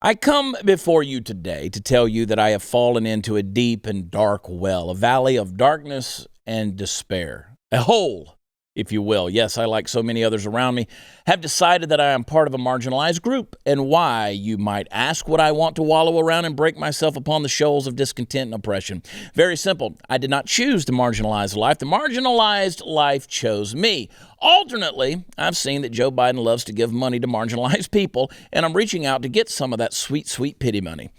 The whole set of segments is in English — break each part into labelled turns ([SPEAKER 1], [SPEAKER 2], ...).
[SPEAKER 1] I come before you today to tell you that I have fallen into a deep and dark well, a valley of darkness and despair, a hole, if you will. Yes, I, like so many others around me, have decided that I am part of a marginalized group. And why, you might ask, would I want to wallow around and break myself upon the shoals of discontent and oppression? Very simple. I did not choose the marginalized life. The marginalized life chose me. Alternately, I've seen that Joe Biden loves to give money to marginalized people, and I'm reaching out to get some of that sweet, sweet pity money.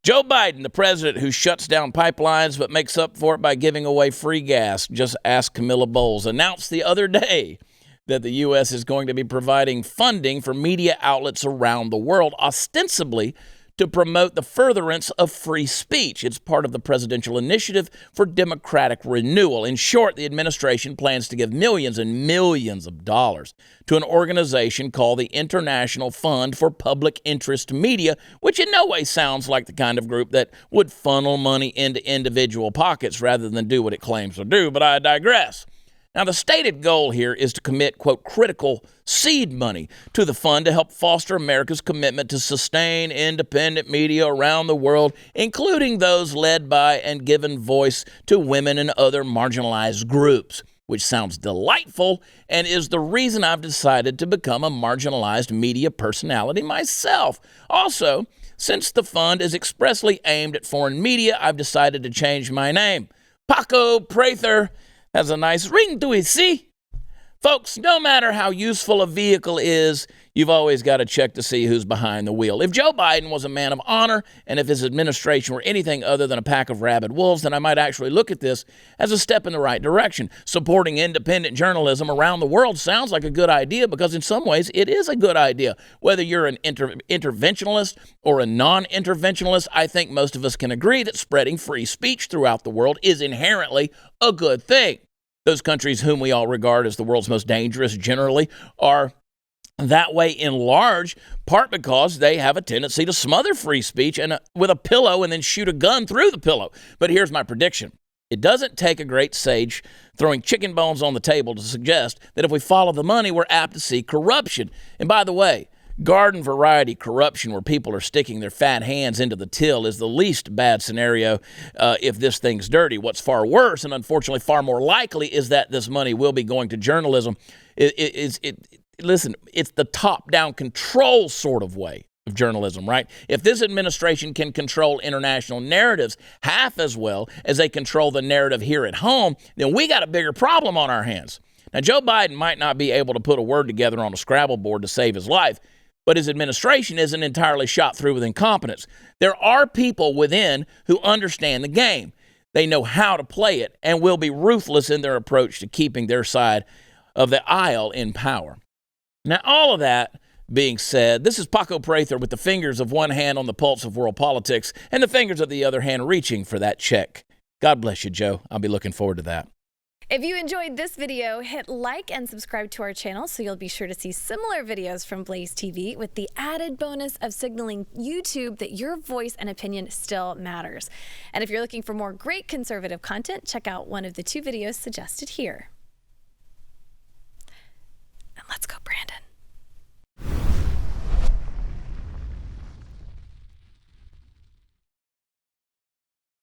[SPEAKER 1] Joe Biden, the president who shuts down pipelines but makes up for it by giving away free gas, just ask Camilla Bowles, announced the other day that the U.S. is going to be providing funding for media outlets around the world, ostensibly to promote the furtherance of free speech. It's part of the presidential initiative for democratic renewal. In short, the administration plans to give millions and millions of dollars to an organization called the International Fund for Public Interest Media, which in no way sounds like the kind of group that would funnel money into individual pockets rather than do what it claims to do, but I digress. Now, the stated goal here is to commit, quote, critical seed money to the fund to help foster America's commitment to sustain independent media around the world, including those led by and given voice to women and other marginalized groups, which sounds delightful and is the reason I've decided to become a marginalized media personality myself. Also, since the fund is expressly aimed at foreign media, I've decided to change my name. Paco Prather has a nice ring to it, see? Folks, no matter how useful a vehicle is, you've always got to check to see who's behind the wheel. If Joe Biden was a man of honor, and if his administration were anything other than a pack of rabid wolves, then I might actually look at this as a step in the right direction. Supporting independent journalism around the world sounds like a good idea because in some ways it is a good idea. Whether you're an interventionalist or a non-interventionalist, I think most of us can agree that spreading free speech throughout the world is inherently a good thing. Those countries whom we all regard as the world's most dangerous generally are that way in large part because they have a tendency to smother free speech with a pillow and then shoot a gun through the pillow. But here's my prediction. It doesn't take a great sage throwing chicken bones on the table to suggest that if we follow the money, we're apt to see corruption. And by the way, garden variety corruption where people are sticking their fat hands into the till is the least bad scenario if this thing's dirty. What's far worse and unfortunately far more likely is that this money will be going to journalism. Listen, it's the top-down control sort of way of journalism, right? If this administration can control international narratives half as well as they control the narrative here at home, then we got a bigger problem on our hands. Now, Joe Biden might not be able to put a word together on a Scrabble board to save his life, but his administration isn't entirely shot through with incompetence. There are people within who understand the game. They know how to play it and will be ruthless in their approach to keeping their side of the aisle in power. Now, all of that being said, this is Paco Prather with the fingers of one hand on the pulse of world politics and the fingers of the other hand reaching for that check. God bless you, Joe. I'll be looking forward to that.
[SPEAKER 2] If you enjoyed this video, hit like and subscribe to our channel so you'll be sure to see similar videos from BlazeTV with the added bonus of signaling YouTube that your voice and opinion still matters. And if you're looking for more great conservative content, check out one of the 2 videos suggested here.